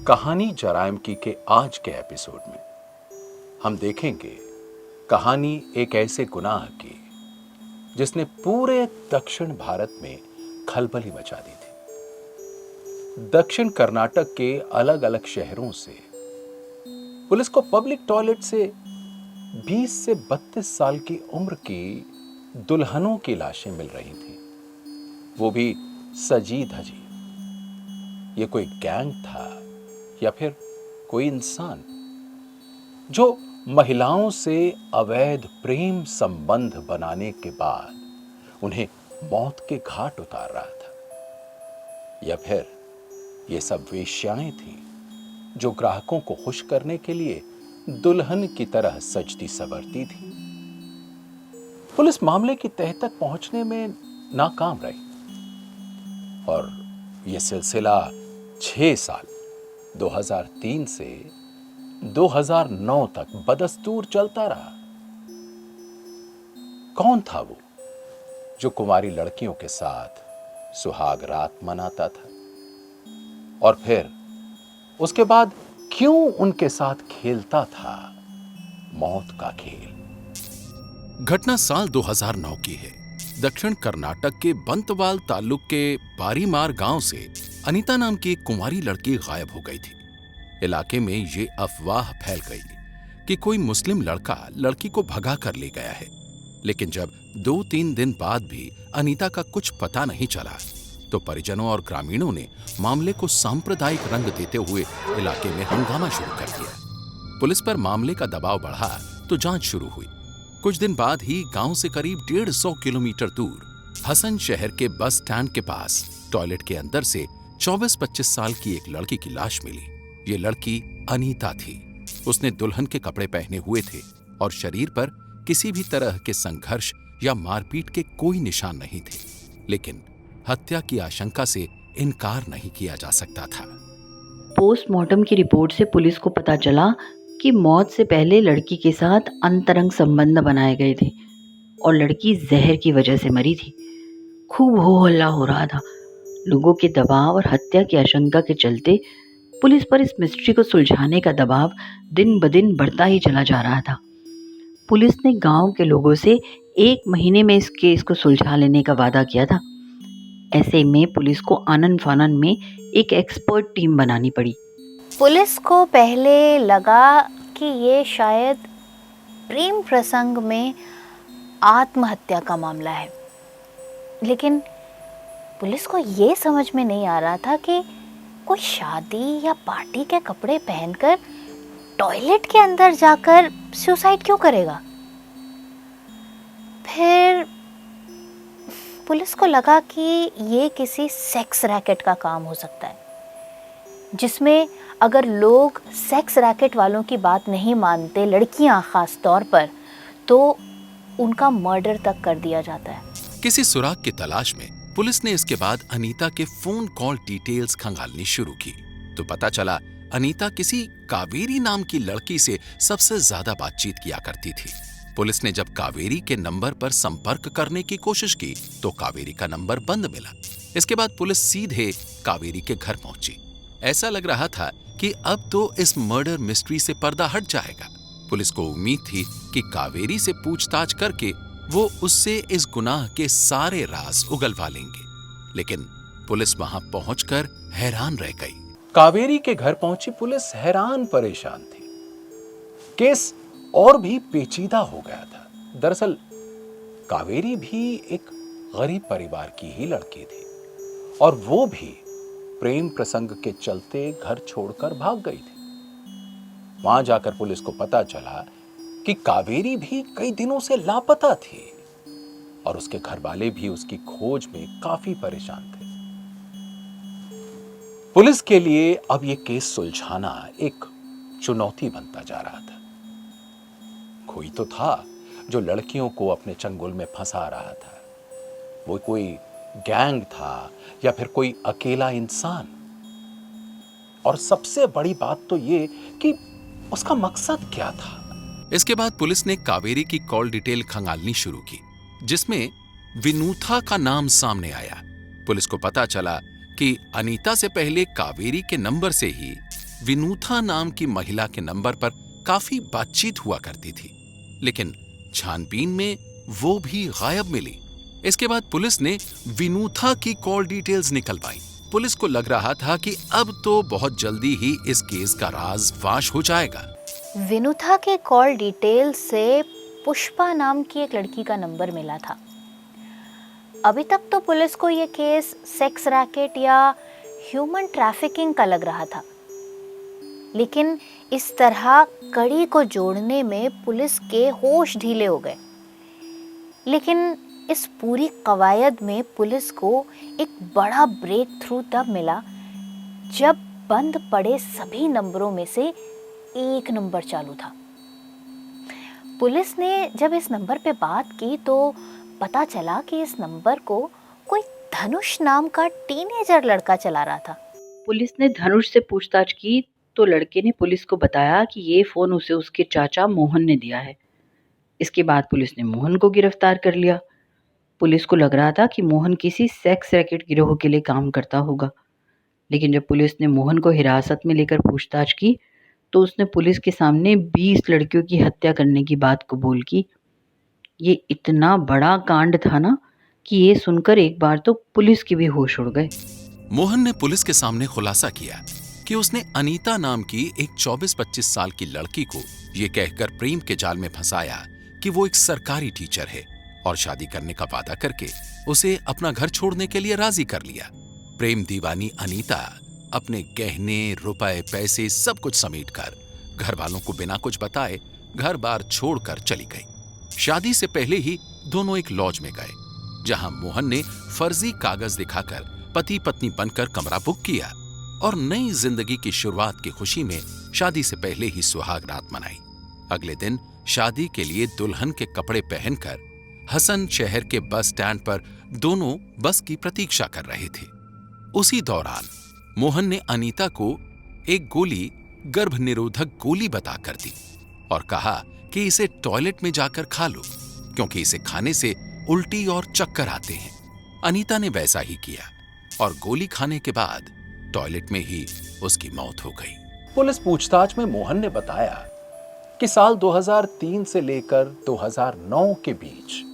कहानी जराइम की के आज के एपिसोड में हम देखेंगे कहानी एक ऐसे गुनाह की जिसने पूरे दक्षिण भारत में खलबली मचा दी थी। दक्षिण कर्नाटक के अलग अलग शहरों से पुलिस को पब्लिक टॉयलेट से 20 से 32 साल की उम्र की दुल्हनों की लाशें मिल रही थी, वो भी सजी धजी। ये कोई गैंग था या फिर कोई इंसान जो महिलाओं से अवैध प्रेम संबंध बनाने के बाद उन्हें मौत के घाट उतार रहा था, या फिर ये सब वेश्याएं थीं जो ग्राहकों को खुश करने के लिए दुल्हन की तरह सजती संवरती थी। पुलिस मामले की तह तक पहुंचने में नाकाम रही और यह सिलसिला 6 साल 2003 से 2009 तक बदस्तूर चलता रहा। कौन था वो जो कुंवारी लड़कियों के साथ सुहाग रात मनाता था और फिर उसके बाद क्यों उनके साथ खेलता था मौत का खेल। घटना साल 2009 की है। दक्षिण कर्नाटक के बंतवाल ताल्लुक के बारीमार गांव से अनीता नाम की एक कुंवारी लड़की गायब हो गई थी। इलाके में ये अफवाह फैल गई कि कोई मुस्लिम लड़का लड़की को भगा कर ले गया है, लेकिन जब 2-3 दिन बाद भी अनीता का कुछ पता नहीं चला तो परिजनों और ग्रामीणों ने मामले को सांप्रदायिक रंग देते हुए इलाके में हंगामा शुरू कर दिया। पुलिस पर मामले का दबाव बढ़ा तो जांच शुरू हुई। कुछ दिन बाद ही गांव से करीब 150 किलोमीटर दूर हसन शहर के बस स्टैंड के पास टॉयलेट के अंदर से 24-25 साल की एक लड़की की लाश मिली। ये लड़की अनीता थी। उसने दुल्हन के कपड़े पहने हुए थे और शरीर पर किसी भी तरह के संघर्ष या मारपीट के कोई निशान नहीं थे, लेकिन हत्या की आशंका से इनकार नहीं किया जा सकता था। पोस्टमार्टम की रिपोर्ट से पुलिस को पता चला कि मौत से पहले लड़की के साथ अंतरंग संबंध बनाए गए थे और लड़की जहर की वजह से मरी थी। खूब हो हल्ला हो रहा था। लोगों के दबाव और हत्या की आशंका के चलते पुलिस पर इस मिस्ट्री को सुलझाने का दबाव दिन ब दिन बढ़ता ही चला जा रहा था। पुलिस ने गांव के लोगों से 1 महीने में इस केस को सुलझा लेने का वादा किया था। ऐसे में पुलिस को आनन फानन में एक एक्सपर्ट टीम बनानी पड़ी। पुलिस को पहले लगा कि ये शायद प्रेम प्रसंग में आत्महत्या का मामला है, लेकिन पुलिस को ये समझ में नहीं आ रहा था कि कोई शादी या पार्टी के कपड़े पहनकर टॉयलेट के अंदर जाकर सुसाइड क्यों करेगा। फिर पुलिस को लगा कि ये किसी सेक्स रैकेट का काम हो सकता है, जिसमें अगर लोग सेक्स रैकेट वालों की बात नहीं मानते, लड़कियां खास तौर पर, तो उनका मर्डर तक कर दिया जाता है। किसी सुराग की तलाश में पुलिस ने इसके बाद अनीता के फोन कॉल डिटेल्स खंगालनी शुरू की तो पता चला अनीता किसी कावेरी नाम की लड़की से सबसे ज्यादा बातचीत किया करती थी। पुलिस ने जब कावेरी के नंबर पर संपर्क करने की कोशिश की तो कावेरी का नंबर बंद मिला। इसके बाद पुलिस सीधे कावेरी के घर पहुंची। ऐसा लग रहा था कि अब तो इस मर्डर मिस्ट्री से पर्दा हट जाएगा। पुलिस को उम्मीद थी कि कावेरी से पूछताछ करके वो उससे इस गुनाह के सारे राज उगलवा लेंगे, लेकिन पुलिस वहां पहुंचकर हैरान रह गई। कावेरी के घर पहुंची पुलिस हैरान परेशान थी। केस और भी पेचीदा हो गया था। दरअसल कावेरी भी एक गरीब परिवार की ही लड़की थी और वो भी प्रेम प्रसंग के चलते घर छोड़कर भाग गई थी। वहां जाकर पुलिस को पता चला कि कावेरी भी कई दिनों से लापता थी और उसके घर वाले भी उसकी खोज में काफी परेशान थे। पुलिस के लिए अब यह केस सुलझाना एक चुनौती बनता जा रहा था। कोई तो था जो लड़कियों को अपने चंगुल में फंसा रहा था। वो कोई गैंग था या फिर कोई अकेला इंसान। और सबसे बड़ी बात तो ये कि उसका मकसद क्या था। इसके बाद पुलिस ने कावेरी की कॉल डिटेल खंगालनी शुरू की, जिसमें विनूथा का नाम सामने आया। पुलिस को पता चला कि अनीता से पहले कावेरी के नंबर से ही विनूथा नाम की महिला के नंबर पर काफी बातचीत हुआ करती थी, लेकिन छानबीन में वो भी गायब मिली। इसके बाद पुलिस ने विनूथा की कॉल डिटेल्स निकलवाई। पुलिस को लग रहा था कि अब तो बहुत जल्दी ही इस केस का राज फाश हो जाएगा। विनुथा के कॉल डिटेल से पुष्पा नाम की एक लड़की का नंबर मिला था। अभी तक तो पुलिस को यह केस सेक्स रैकेट या ह्यूमन ट्रैफिकिंग का लग रहा था, लेकिन इस तरह कड़ी को जोड़ने में पुलिस के होश ढीले हो गए। लेकिन इस पूरी कवायद में पुलिस को एक बड़ा ब्रेक थ्रू तब मिला जब बंद पड़े सभी नंबरों में से एक नंबर चालू था। पुलिस ने जब इस नंबर पे बात की तो पता चला कि इस नंबर को कोई धनुष नाम का टीनेजर लड़का चला रहा था। पुलिस ने धनुष से पूछताछ की तो लड़के ने पुलिस को बताया कि ये फ़ोन उसे उसके चाचा मोहन ने दिया है। इसके बाद पुलिस ने मोहन को गिरफ्तार कर लिया। पुलिस को लग रहा था कि मोहन किसी सेक्स रैकेट गिरोह के लिए काम करता होगा, लेकिन जब पुलिस ने मोहन को हिरासत में लेकर पूछताछ की तो उसने पुलिस के सामने 20 लड़कियों की हत्या करने की बात कबूल की। ये इतना बड़ा कांड था ना कि ये सुनकर एक बार तो पुलिस के भी होश उड़ गए। मोहन ने पुलिस के सामने खुलासा किया कि उसने अनीता नाम की एक 24-25 साल की लड़की को ये कहकर प्रेम के जाल में फंसाया कि वो एक सरकारी टीचर है और शादी करने का वादा करके उसे अपना घर छोड़ने के लिए राजी कर लिया। प्रेम दीवानी अनीता अपने गहने, रुपए, पैसे सब कुछ समेटकर घर वालों को बिना कुछ बताए घर बार छोड़कर चली गई। शादी से पहले ही दोनों एक लॉज में गए, जहां मोहन ने फर्जी कागज दिखाकर पति पत्नी बनकर कमरा बुक किया और नई जिंदगी की शुरुआत की खुशी में शादी से पहले ही सुहाग रात मनाई। अगले दिन शादी के लिए दुल्हन के कपड़े पहनकर हसन शहर के बस स्टैंड पर दोनों बस की प्रतीक्षा कर रहे थे। उसी दौरान मोहन ने अनीता को एक गोली गर्भ निरोधक गोली बताकर दी और कहा कि इसे टॉयलेट में जाकर खा लो, क्योंकि इसे खाने से उल्टी और चक्कर आते हैं। अनीता ने वैसा ही किया और गोली खाने के बाद टॉयलेट में ही उसकी मौत हो गई। पुलिस पूछताछ में मोहन ने बताया कि साल 2003 से लेकर 2009 के बीच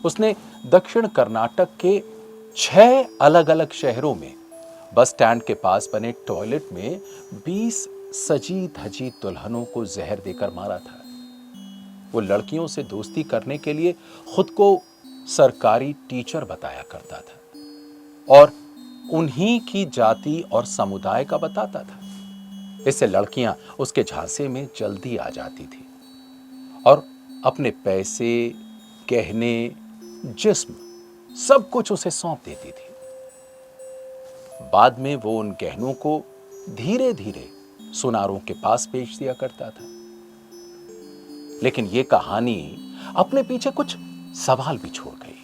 उसने दक्षिण कर्नाटक के 6 अलग-अलग शहरों में बस स्टैंड के पास बने टॉयलेट में 20 सजी धजी दुल्हनों को जहर देकर मारा था। वो लड़कियों से दोस्ती करने के लिए खुद को सरकारी टीचर बताया करता था और उन्हीं की जाति और समुदाय का बताता था। इससे लड़कियां उसके झांसे में जल्दी आ जाती थी और अपने पैसे, गहने, जिस्म सब कुछ उसे सौंप देती थी। बाद में वो उन गहनों को धीरे धीरे सुनारों के पास बेच दिया करता था। लेकिन ये कहानी अपने पीछे कुछ सवाल भी छोड़ गई।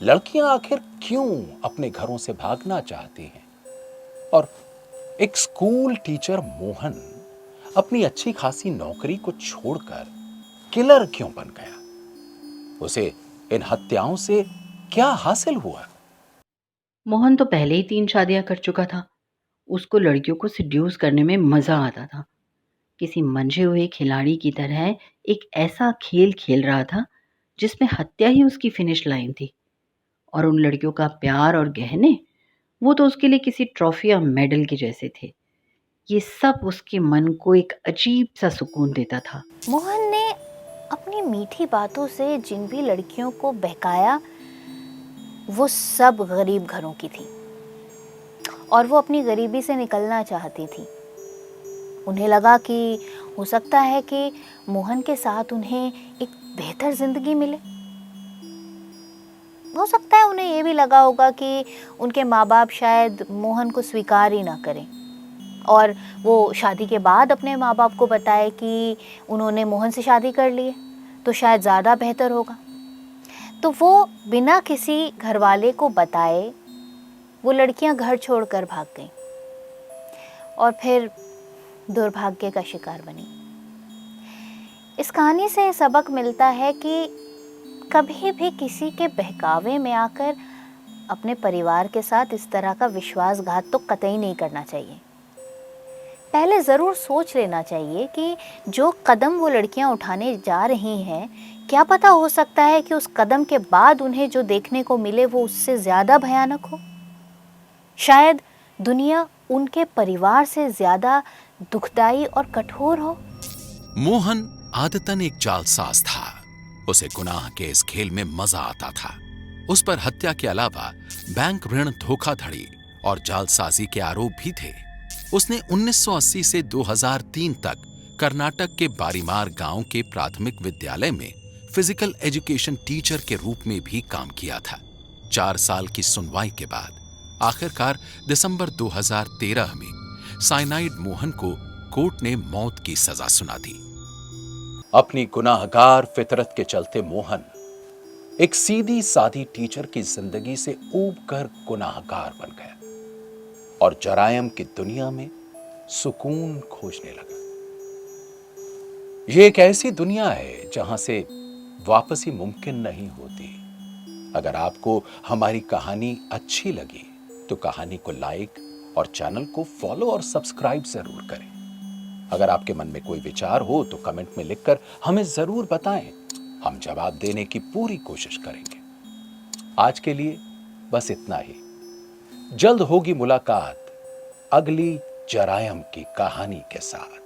लड़कियां आखिर क्यों अपने घरों से भागना चाहती हैं? और एक स्कूल टीचर मोहन अपनी अच्छी खासी नौकरी को छोड़कर किलर क्यों बन गया? उसे इन हत्याओं से क्या हासिल हुआ? मोहन तो पहले ही 3 शादियां कर चुका था। उसको लड़कियों को सिड्यूस करने में मजा आता था। किसी मंझे हुए खिलाड़ी की तरह एक ऐसा खेल खेल रहा था जिसमें हत्या ही उसकी फिनिश लाइन थी। और उन लड़कियों का प्यार और गहने, वो तो उसके लिए किसी ट्रॉफी या मेडल के जैसे थे। ये सब उसके मन को एक अजीब सा सुकून देता था। मोहन ने अपनी मीठी बातों से जिन भी लड़कियों को बहकाया वो सब गरीब घरों की थी और वो अपनी गरीबी से निकलना चाहती थी। उन्हें लगा कि हो सकता है कि मोहन के साथ उन्हें एक बेहतर जिंदगी मिले। हो सकता है उन्हें ये भी लगा होगा कि उनके माँ बाप शायद मोहन को स्वीकार ही ना करें और वो शादी के बाद अपने माँ बाप को बताए कि उन्होंने मोहन से शादी कर ली है, तो शायद ज़्यादा बेहतर होगा। तो वो बिना किसी घरवाले को बताए वो लड़कियां घर छोड़कर भाग गईं और फिर दुर्भाग्य का शिकार बनी। इस कहानी से सबक मिलता है कि कभी भी किसी के बहकावे में आकर अपने परिवार के साथ इस तरह का विश्वासघात तो कतई नहीं करना चाहिए। पहले ज़रूर सोच लेना चाहिए कि जो कदम वो लड़कियां उठाने जा रही हैं, क्या पता हो सकता है कि उस कदम के बाद उन्हें जो देखने को मिले वो उससे ज़्यादा भयानक हो। शायद दुनिया उनके परिवार से ज़्यादा दुखदाई और कठोर हो। मोहन आदतन एक जालसाज था। उसे गुनाह के इस खेल में मजा आता था। उस पर हत्या के अलावा बैंक ऋण धोखाधड़ी और जालसाजी के आरोप भी थे। उसने 1980 से 2003 तक कर्नाटक के बारीमार गांव के प्राथमिक विद्यालय में फिजिकल एजुकेशन टीचर के रूप में भी काम किया था। 4 साल की सुनवाई के बाद आखिरकार दिसंबर 2013 में साइनाइड मोहन को कोर्ट ने मौत की सजा सुना दी। अपनी गुनाहगार फितरत के चलते मोहन एक सीधी सादी टीचर की जिंदगी से ऊब कर गुनाहगार बन गया और जरायम की दुनिया में सुकून खोजने लगा। यह एक ऐसी दुनिया है जहां से वापसी मुमकिन नहीं होती। अगर आपको हमारी कहानी अच्छी लगी तो कहानी को लाइक और चैनल को फॉलो और सब्सक्राइब जरूर करें। अगर आपके मन में कोई विचार हो तो कमेंट में लिखकर हमें जरूर बताएं। हम जवाब देने की पूरी कोशिश करेंगे। आज के लिए बस इतना ही। जल्द होगी मुलाकात अगली जरायम की कहानी के साथ।